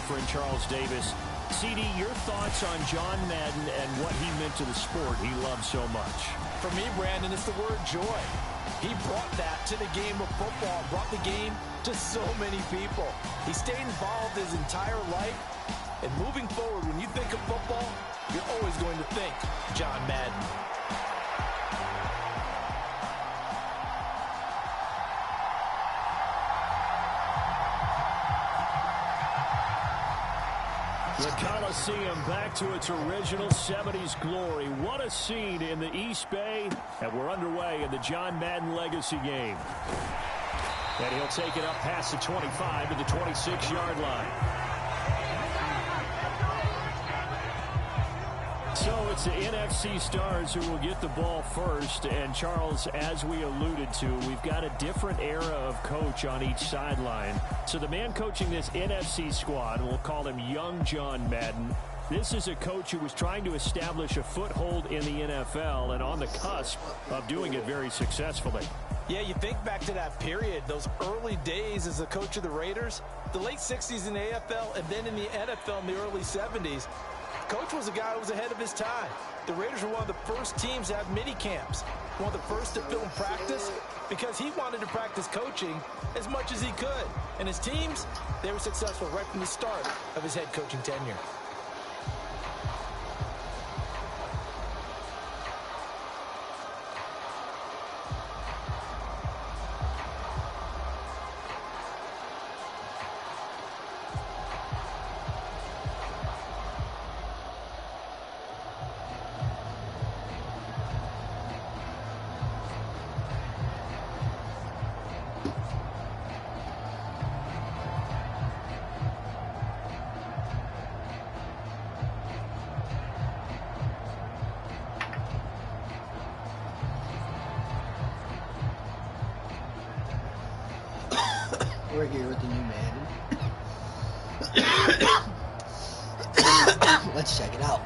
friend Charles Davis. CD, your thoughts on John Madden and what he meant to the sport he loved so much? For me, Brandon, it's the word joy. He brought that to the game of football, brought the game to so many people. He stayed involved his entire life. And moving forward, when you think of football, you're always going to think John Madden. The Coliseum back to its original 70s glory. What a scene in the East Bay. And we're underway in the John Madden Legacy game. And he'll take it up past the 25 to the 26-yard line. So it's the NFC stars who will get the ball first. And Charles, as we alluded to, we've got a different era of coach on each sideline. So the man coaching this NFC squad, we'll call him Young John Madden. This is a coach who was trying to establish a foothold in the NFL and on the cusp of doing it very successfully. Yeah, you think back to that period, those early days as a coach of the Raiders, the late 60s in the AFL, and then in the NFL in the early 70s. Coach was a guy who was ahead of his time. The Raiders were one of the first teams to have mini camps, one of the first to film practice, because he wanted to practice coaching as much as he could. And his teams, they were successful right from the start of his head coaching tenure. We're here with the new Madden. Let's check it out.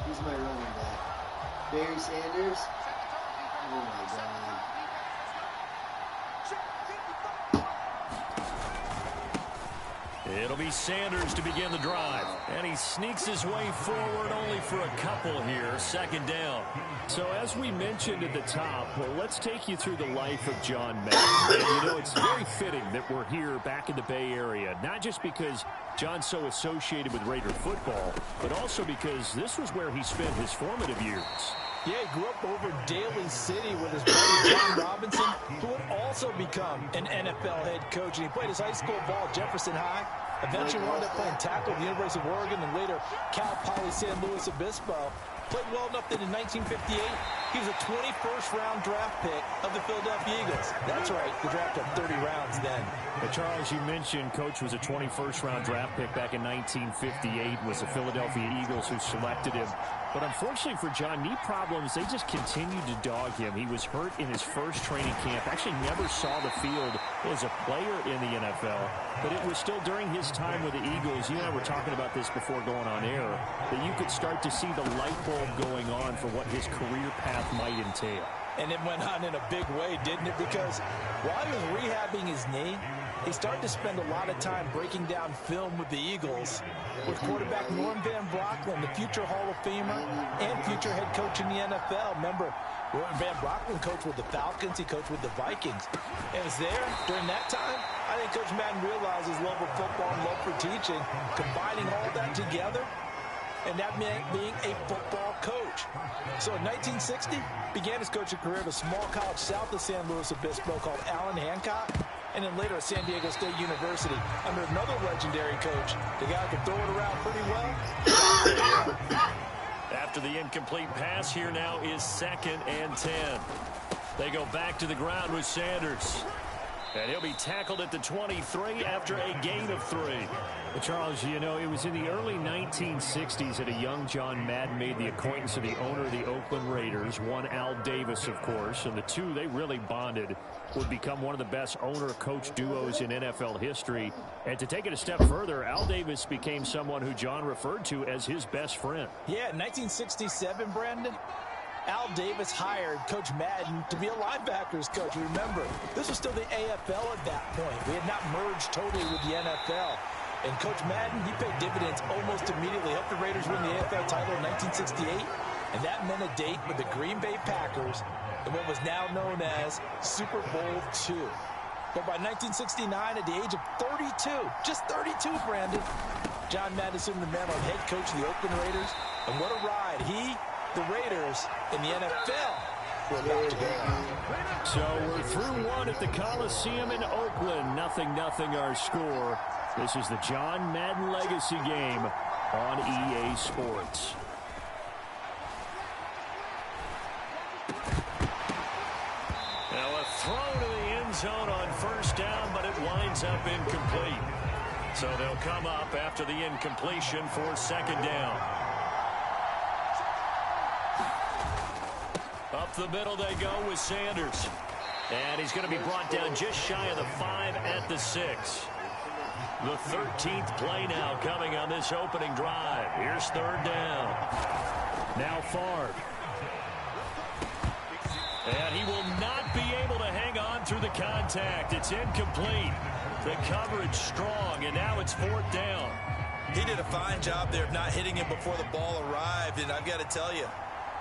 Who's my running back? Barry Sanders? Oh my God. It'll be Sanders to begin the drive. And he sneaks his way forward only for a couple here. Second down. So as we mentioned at the top, well, let's take you through the life of John Madden. And, you know, it's very fitting that we're here back in the Bay Area, not just because John's so associated with Raider football, but also because this was where he spent his formative years. Yeah, he grew up over Daly City with his brother John Robinson, who would also become an NFL head coach. And he played his high school ball at Jefferson High, eventually wound up playing tackle at the University of Oregon, and later Cal Poly San Luis Obispo. Played well enough that in 1958, he was a 21st round draft pick of the Philadelphia Eagles. That's right, the draft had 30 rounds then. But Charles, you mentioned Coach was a 21st round draft pick back in 1958. Was the Philadelphia Eagles who selected him. But unfortunately for John, knee problems, they just continued to dog him. He was hurt in his first training camp. Actually never saw the field as a player in the NFL. But it was still during his time with the Eagles, you and I were talking about this before going on air, that you could start to see the light bulb going on for what his career path might entail. And it went on in a big way, didn't it? Because while he was rehabbing his knee, he started to spend a lot of time breaking down film with the Eagles, with quarterback Norm Van Brocklin, the future Hall of Famer and future head coach in the NFL. Remember, Van Brocklin coached with the Falcons, he coached with the Vikings. And it's there, during that time, I think Coach Madden realized his love of football and love for teaching, combining all that together, and that meant being a football coach. So in 1960, began his coaching career at a small college south of San Luis Obispo called Allen Hancock, and then later at San Diego State University under another legendary coach, the guy who could throw it around pretty well. After the incomplete pass, here now is 2nd and 10. They go back to the ground with Sanders. And he'll be tackled at the 23 after a gain of 3. Well, Charles, you know, it was in the early 1960s that a young John Madden made the acquaintance of the owner of the Oakland Raiders, one Al Davis, of course. And the two, they really bonded, would become one of the best owner-coach duos in NFL history. And to take it a step further, Al Davis became someone who John referred to as his best friend. Yeah, in 1967, Brandon, Al Davis hired Coach Madden to be a linebackers coach. Remember, this was still the AFL at that point. We had not merged totally with the NFL. And Coach Madden, he paid dividends almost immediately. Helped the Raiders win the AFL title in 1968. And that meant a date with the Green Bay Packers in what was now known as Super Bowl II. But by 1969, at the age of 32, just 32, Brandon, John Madden assumed the mantle of head coach of the Oakland Raiders. And what a ride he, the Raiders, in the NFL were about to go. So we're through one at the Coliseum in Oakland. 0-0 our score. This is the John Madden Legacy game on EA Sports. Now a throw to the end zone on first down, but it winds up incomplete. So they'll come up after the incompletion for second down. Up the middle they go with Sanders. And he's going to be brought down just shy of the 5 at the 6. The 13th play now coming on this opening drive. Here's third down. Now Favre. And he will not be able to hang on through the contact. It's incomplete. The coverage strong, and now it's fourth down. He did a fine job there of not hitting him before the ball arrived, and I've got to tell you,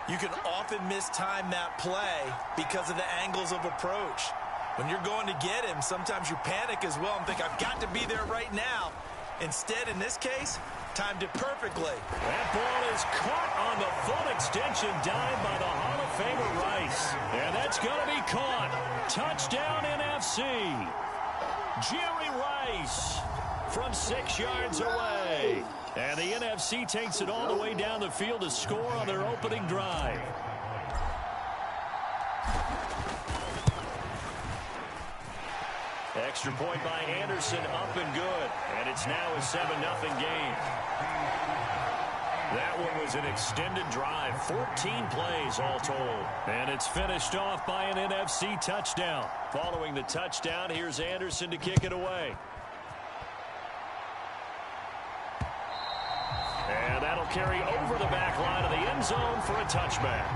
you can often mistime that play because of the angles of approach. When you're going to get him, sometimes you panic as well and think, I've got to be there right now. Instead, in this case, timed it perfectly. That ball is caught on the full extension dive by the Hall of Famer Rice. And that's going to be caught. Touchdown NFC. Jerry Rice from 6 yards away. And the NFC takes it all the way down the field to score on their opening drive. Extra point by Anderson, up and good. And it's now a 7-0 game. That one was an extended drive, 14 plays all told. And it's finished off by an NFC touchdown. Following the touchdown, here's Anderson to kick it away. And that'll carry over the back line of the end zone for a touchback.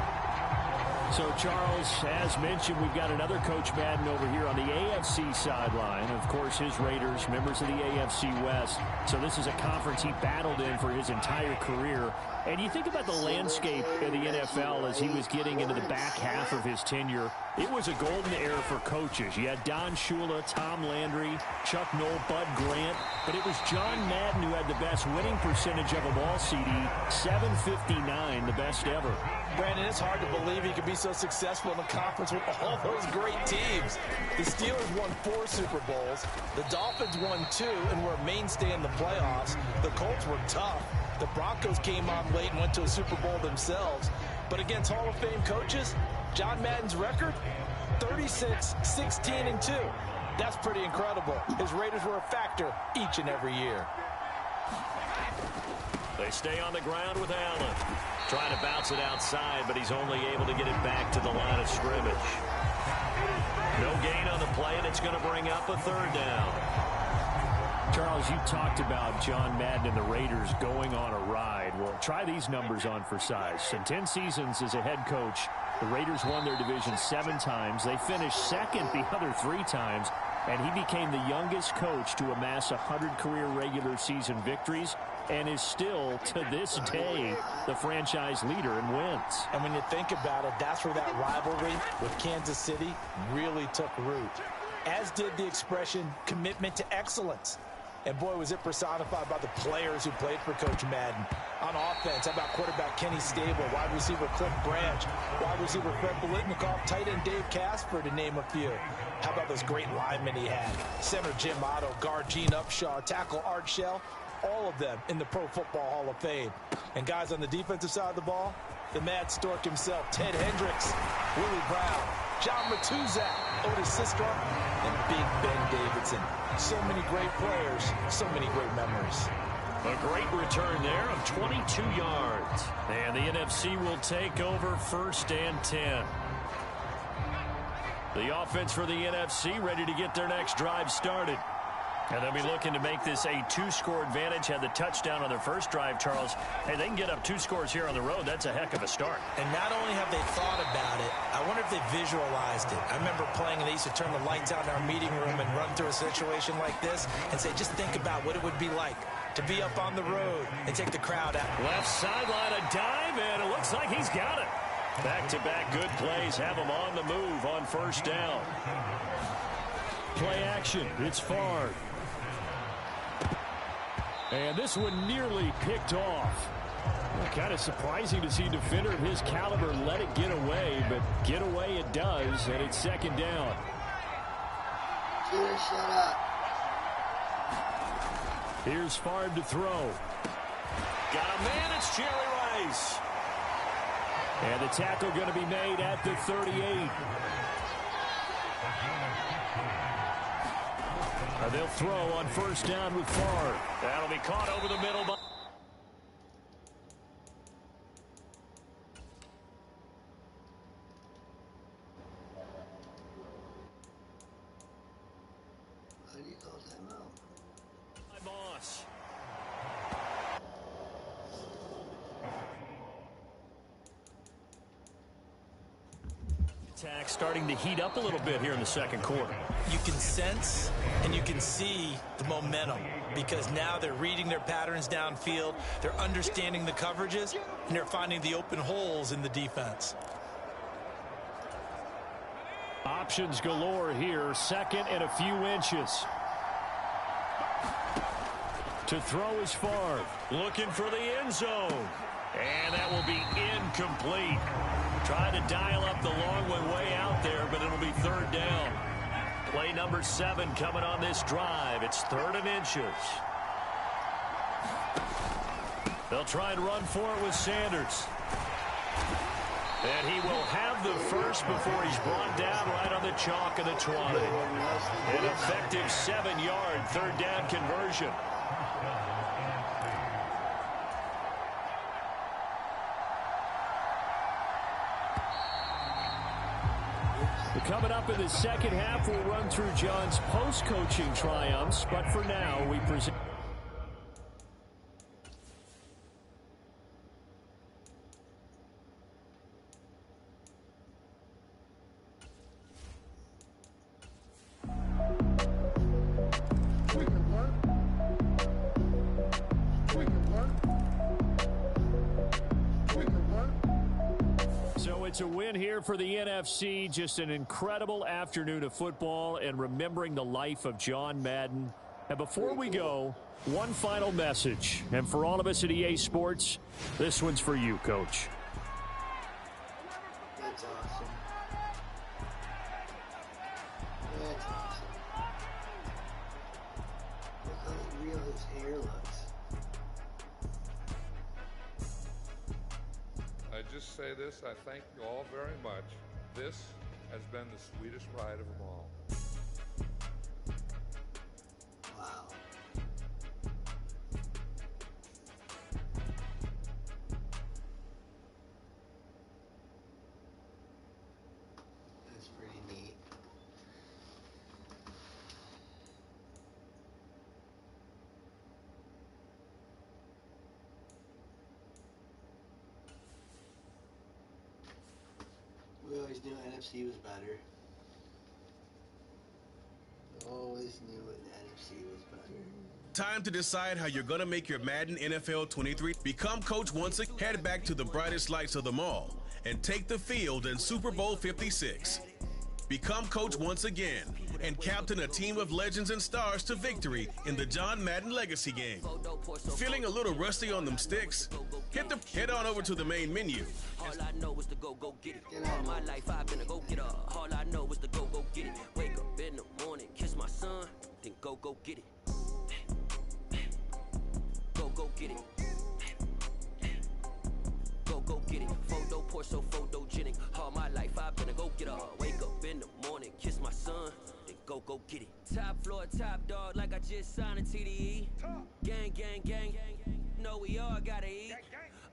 So, Charles, as mentioned, we've got another Coach Madden over here on the AFC sideline. Of course, his Raiders, members of the AFC West. So this is a conference he battled in for his entire career. And you think about the landscape of the NFL as he was getting into the back half of his tenure. It was a golden era for coaches. You had Don Shula, Tom Landry, Chuck Noll, Bud Grant. But it was John Madden who had the best winning percentage of them all, CD. 759, the best ever. Brandon, it's hard to believe he could be so successful in the conference with all those great teams. The Steelers won 4 Super Bowls. The Dolphins won 2 and were a mainstay in the playoffs. The Colts were tough. The Broncos came on late and went to a Super Bowl themselves. But against Hall of Fame coaches, John Madden's record, 36-16-2. That's pretty incredible. His Raiders were a factor each and every year. They stay on the ground with Allen. Trying to bounce it outside, but he's only able to get it back to the line of scrimmage. No gain on the play, and it's going to bring up a third down. Charles, you talked about John Madden and the Raiders going on a ride. Well, try these numbers on for size. In 10 seasons as a head coach, the Raiders won their division 7 times. They finished second the other 3 times, and he became the youngest coach to amass 100 career regular season victories and is still, to this day, the franchise leader in wins. And when you think about it, that's where that rivalry with Kansas City really took root, as did the expression commitment to excellence. And boy, was it personified by the players who played for Coach Madden. On offense, how about quarterback Kenny Stable, wide receiver Cliff Branch, wide receiver Fred Biletnikoff, tight end Dave Casper, to name a few. How about those great linemen he had? Center Jim Otto, guard Gene Upshaw, tackle Art Shell, all of them in the Pro Football Hall of Fame. And guys on the defensive side of the ball, the Mad Stork himself, Ted Hendricks, Willie Brown, John Matuzak, Otis Sistrunk, and Big Ben Davidson. So many great players, so many great memories. A great return there of 22 yards. And the NFC will take over 1st and 10. The offense for the NFC ready to get their next drive started. And they'll be looking to make this a 2-score advantage. Had the touchdown on their first drive, Charles. Hey, they can get up 2 scores here on the road. That's a heck of a start. And not only have they thought about it, I wonder if they visualized it. I remember playing, and they used to turn the lights out in our meeting room and run through a situation like this and say, just think about what it would be like to be up on the road and take the crowd out. Left sideline, a dive, and it looks like he's got it. Back-to-back good plays have him on the move on 1st down. Play action. It's Favre. And this one nearly picked off. Well, kind of surprising to see a defender of his caliber let it get away, but get away it does, and it's 2nd down. Cheers, shut up. Here's Favre to throw. Got a man, it's Jerry Rice. And the tackle going to be made at the 38. They'll throw on 1st down with Favre. That'll be caught over the middle. How do you call that out? Moss. Attack starting to heat up a little bit here in the 2nd quarter. You can sense and you can see the momentum because now they're reading their patterns downfield, they're understanding the coverages, and they're finding the open holes in the defense. Options galore here. 2nd and a few inches. To throw is Favre. Looking for the end zone. And that will be incomplete. Trying to dial up the long one way out there, but it'll be 3rd down. Play number 7 coming on this drive. It's 3rd and inches. They'll try and run for it with Sanders. And he will have the first before he's brought down right on the chalk of the 20. An effective 7-yard 3rd down conversion. Coming up in the 2nd half, we'll run through John's post-coaching triumphs, but for now, we present... It's a win here for the NFC. Just an incredible afternoon of football and remembering the life of John Madden. And before we go, one final message. And for all of us at EA Sports, this one's for you, Coach. That's awesome. That's awesome. Look how real his hair looks. I just say this, I thank you all very much. This has been the sweetest ride of them all. Wow. That's pretty neat. We always knew NFC was better. Always knew NFC was better. Time to decide how you're going to make your Madden NFL 23. Become coach once again. Head back to the brightest lights of them all and take the field in Super Bowl 56. Become coach once again and captain a team of legends and stars to victory in the John Madden Legacy game. Feeling a little rusty on them sticks? Head on over to the main menu. All I know is to go get it. All my life I've been a go getter. All I know is to go get it. Wake up in the morning, kiss my son, then go get it. Go get it. Go get it. Photo, Porso, photogenic. All my life I've been a go getter. Wake up get it. Top floor, top dog, like I just signed a TDE. Gang, gang, gang, know we all gotta eat.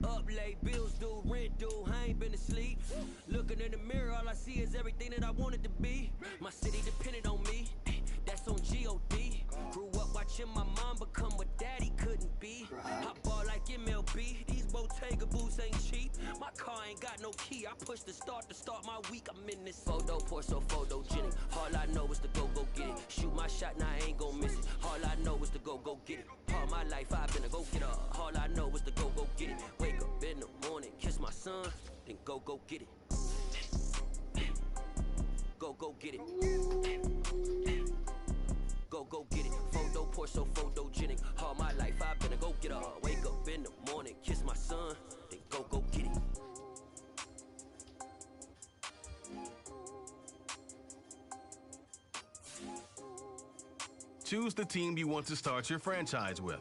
Up late, bills due, rent due, I ain't been asleep. Looking in the mirror, all I see is everything that I wanted to be. My city depended on me, that's on G.O.D. Grew up watching my mom become what daddy couldn't be. I ball like MLB, these Bottega boots ain't cheap. My car ain't got no key, I push the start to start my week. I'm in this photo, pour so photogenic. All I know is to go get it. Shoot my shot, now I ain't gon' miss it. All I know is to go get it. All my life I've been a go-getter. All I know is to go get it. Wake up in the morning, kiss my son, then go get it. Go get it. Go get it. Photo pour so photogenic. All my life I've been a go-getter. Wake up in the morning, kiss my son, then go get it. Choose the team you want to start your franchise with.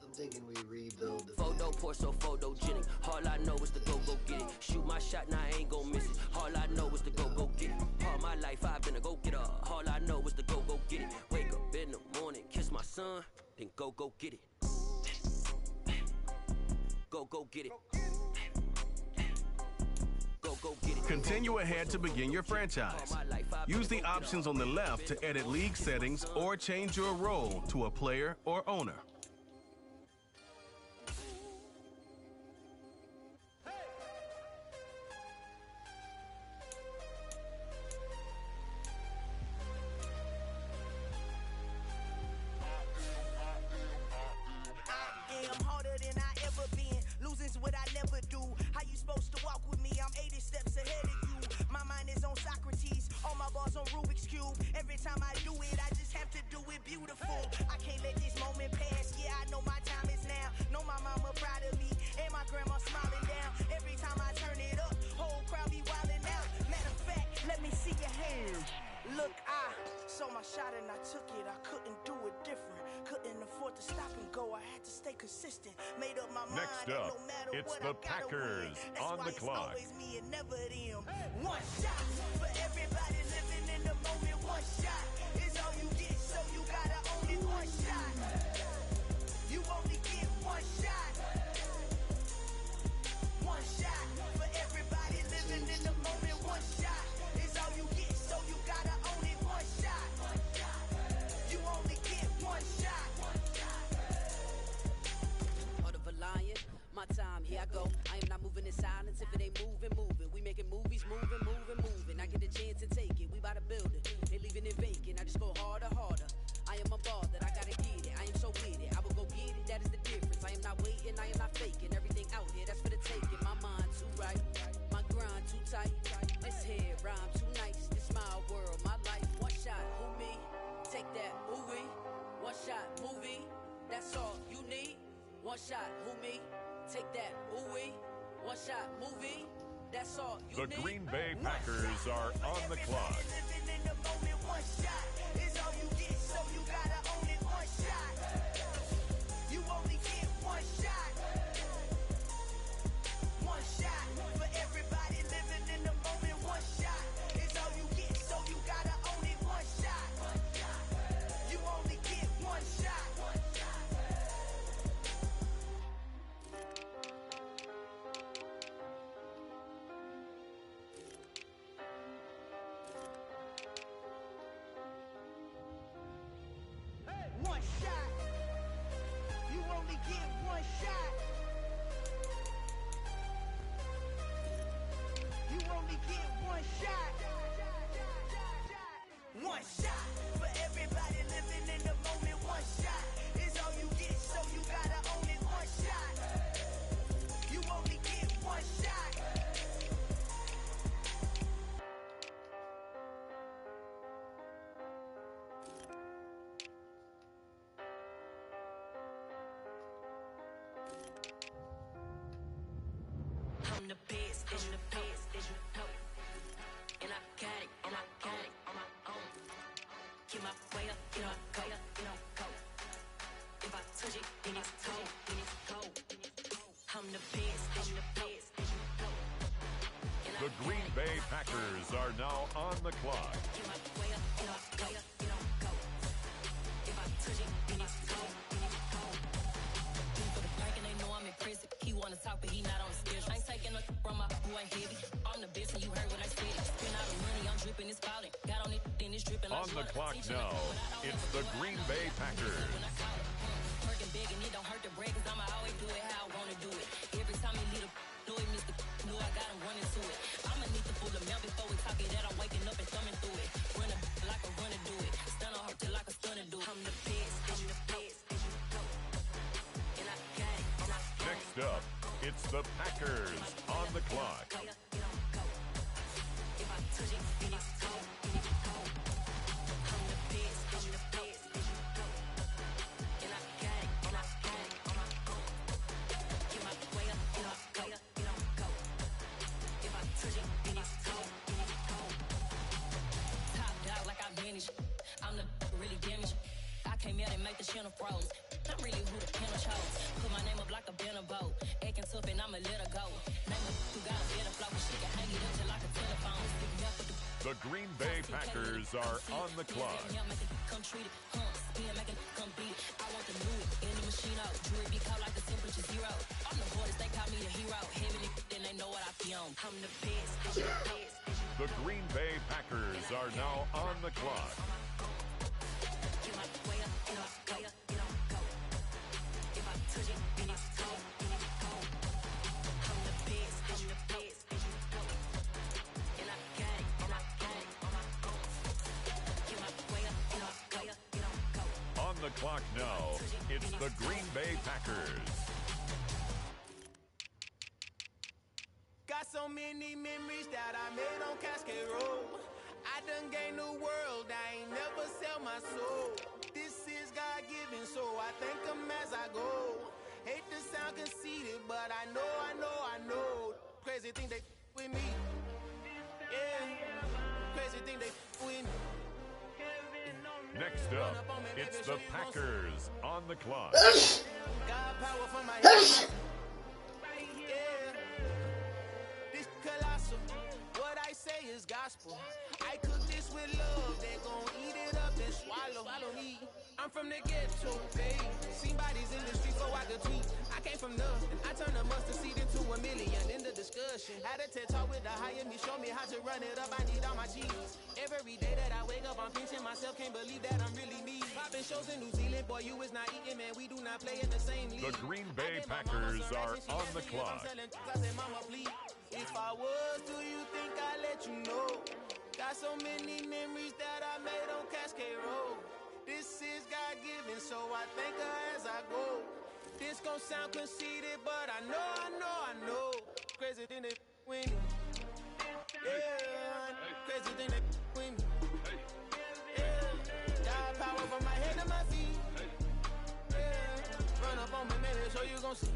I'm thinking we rebuild the Photo pour so photogenic. All I know is to go get it. Shoot my shot, now I ain't gon' miss it. All I know is to go get it. All my life I've been a go-getter. All I know is to go get it. Wake up in the morning, kiss my son, then go get it. Go get it. Go get it. Continue ahead to begin your franchise. Use the options on the left to edit league settings or change your role to a player or owner. What I never do. How you supposed to walk with me? I'm 80 steps ahead of you. My mind is on Socrates, all my bars on Rubik's Cube. Every time I do it, I just have to do it beautiful. I can't let this moment pass. Yeah, I know my time is now. Know my mama proud of me, and my grandma smiling down. Every time I turn it up, whole crowd be wilding out. Matter of fact, let me see your hands. Look, I saw my shot and I took it. I couldn't do it different. Couldn't afford to stop and go. I had to stay consistent. Made up my mind. Next up, no matter it's what, the I gotta Packers win. That's on why the it's clock. always me and never them. One shot for everybody living in the moment. One shot is all you get, so you gotta own it. One shot. You only get one shot. One shot for everybody living in the moment. One shot is all you get, so you gotta own it. One shot. You only get one shot. Heart of a lion, my time, here I go. I am not moving in silence. If it ain't moving, moving. We making movies, moving. I get a chance to take it. We bout to build it. They leaving it vacant. I just go harder. I am a ball that I gotta get it. I am so with it. I will go get it. That is the difference. I am not waiting. I am not faking. Everything out here, that's for the taking. My mind too right. My grind too tight. This head rhyme too nice. This my world, my life. One shot, who me? Take that, ooh wee. One shot, movie. That's all you need. One shot, who me? Take that, ooh wee. One shot, movie. That's all you need. The Green Bay Packers are on the clock. Living in the moment, one shot is all you get, so you gotta own it. One shot. You only get one shot. One shot for everybody living in the moment. One shot is all you get, so you gotta own it. One shot. You only get one shot. Get my way up, get up, go, go. If I touch it, then it's cold, I'm the best, The Green Bay Packers are now on the clock. Get my way up, get up, go, go. If I touch it, then it's cold, For the prank and they know I'm in prison. He wanna talk, but he not on the schedule. I ain't taking no from my who ain't heavy. I'm the best and you heard what I said. Spend all the money, I'm dripping, it's falling. Got on it, then it's dripping. On the clock now, it's the Green Bay Packers. Working big and it don't hurt to break, cause I'ma always do it how I wanna do it. Every time he lead a do it, Mr. Know I got him running to it. I'ma need to pull the mail before we talk it that I'm waking up and thumbing through it. Run a like a runner do it. Stun on her till like a stunner do it. I'm the best. And I got it. Next up, it's the Packers on the clock. If I touch it, then it's cold, I'm the best. And I got it. Get my way up, go. If I touch it, then it's cold. Top dog like I manage. I'm the really damaged. I came out and make the channel froze. I'm really who the piano chose. Put my name up like a banner boat. Acting tough and I'ma let her go. Name her who got a better flow. She can hang it up till like a telephone. Stick me up with the The Green Bay Packers are on the clock. Come treat it, spin, make it come beat it. I want the new it, any machine out. Jewelry be cold like the temperature 0. I'm the hardest, they call me the hero. Heaven it, then they know what I be on. I'm the best. The Green Bay Packers are now on the clock. Get my way up, go. If I touch it, then it's cold. I'm the best. And I got it. Get my way up, go. On the clock now, it's the Green Bay Packers. Got so many memories that I made on Cascade Road. I done gained the world, I ain't never sell my soul. This is God-given, so I thank him as I go. Hate to sound conceited, but I know. Crazy thing they with me. Yeah, crazy thing they with me. Next up, it's the Packers on the clock. God power for my head. Yeah, this colossal. What I say is gospel. I cook this with love. They gon' eat it up and swallow me. I'm from the ghetto, babe. Seen bodies in the street so I could tweet. I came from nothing. I turned a mustard seed into $1 million in the discussion. Had a TED talk with the higher me, show me how to run it up. I need all my cheese. Every day that I wake up, I'm pinching myself. Can't believe that I'm really me. Popping shows in New Zealand, boy, you is not eating, man. We do not play in the same league. The Green Bay Packers are on the clock. I said, Mama, please. If I was, do you think I'd let you know? Got so many memories that I made on Cascade Road. This is God-given, so I thank her as I go. This gon' sound conceited, but I know. Crazy thing they win. Yeah, crazy thing they win. Yeah, God power from my head to my feet. Yeah, run up on me, maybe, so you gon' see.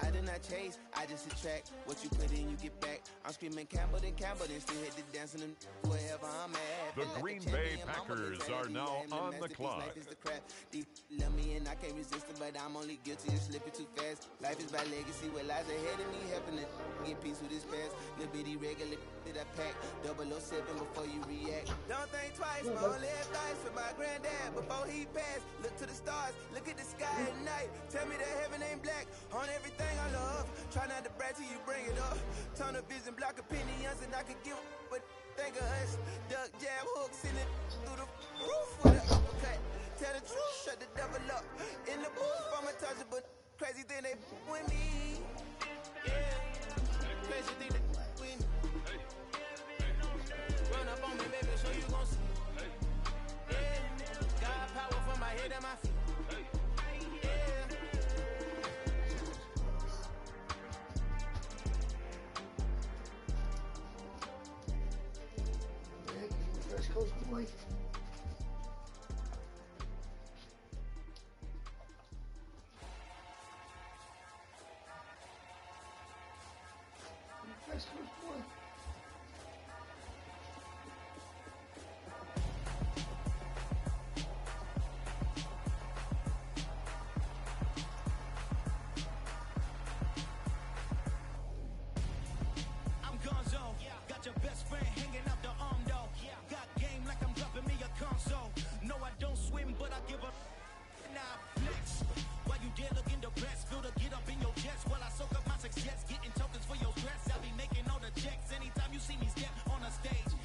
I did not chase, I just attract. What you put in, you get back. I'm screaming Campbell, then still hit the dancing and wherever I'm at. The Green Bay Packers are now on the clock. Life is the crap. Deep love me and I can't resist it, but I'm only guilty of slipping too fast. Life is my legacy, what lies ahead of me, helping it get peace with this past. Little bitty regular that I pack. 007 before you react. Don't think twice, my only advice for my granddad before he passed. Look to the stars, look at the sky at night. Tell me that heaven ain't black on everything I love. Try not to brag till you bring it up. Tunnel vision, block opinions, and I could give but think of us. Duck jab hooks in it through the roof with an uppercut. Tell the truth, shut the devil up. In the booth, I'm untouchable. Crazy thing they with me. Yeah, crazy thing they with me. Run up on me, baby, so you gon' see. Yeah, God power from my head and my feet. First Coast boy. First Coast boy.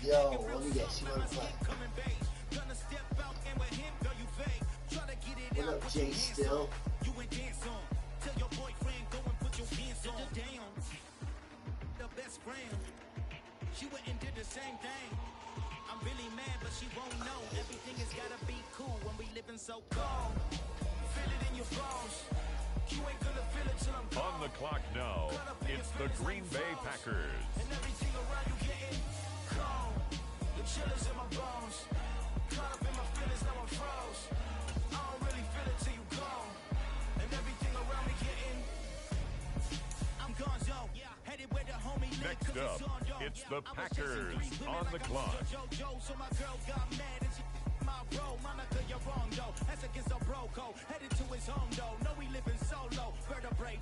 Yo, let me guess, you wanna play? What up, Jay Still? You and dance on. Tell your boyfriend, go and put your hands on. Down. The best friend. She went and did the same thing. I'm really mad, but she won't know. Everything has gotta be cool when we living so cold. Feel it in your bones. You ain't gonna feel it till I'm gone. On the clock now, it's the Green Bay Packers. And everything around you getting cold. The chillers in my bones. Caught up in my feelings, now I'm froze. I don't really feel it till you gone. And everything around me getting. I'm gone, yo. Headed where the homie live. Next up, it's the Packers on the clock. So my girl got mad and she my bro. Monica, you're wrong, though. That's against a bro code. Headed to his home, though. No, we living solo. Vertebrae.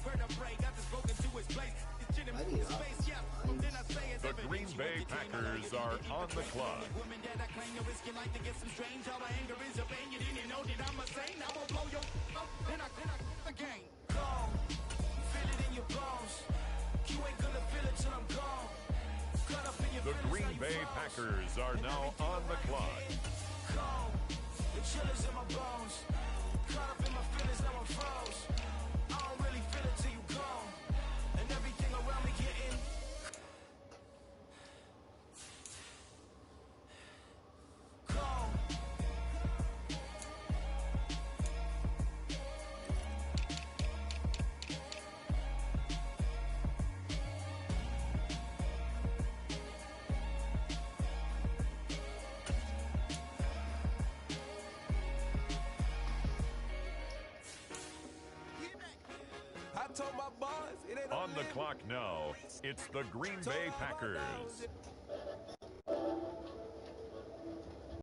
Got this broken to his place. It's chilling in his face, yeah. Then I say it's the Green Bay Packers are on the clock. Women that I claim to risk your life to get some strange. All my anger is a pain. You didn't know that I'm a saint. I will blow your up. Then I again. Gone. Feel it in your bones. You ain't gonna feel it till I'm gone. Caught up in your The Green Bay Packers are now on the clock. Gone. The chillers in my bones. Caught up in my feelings, now I'm froze. I don't really feel it till you gone. And everything around me getting gone. On the clock now, it's the Green Bay Packers.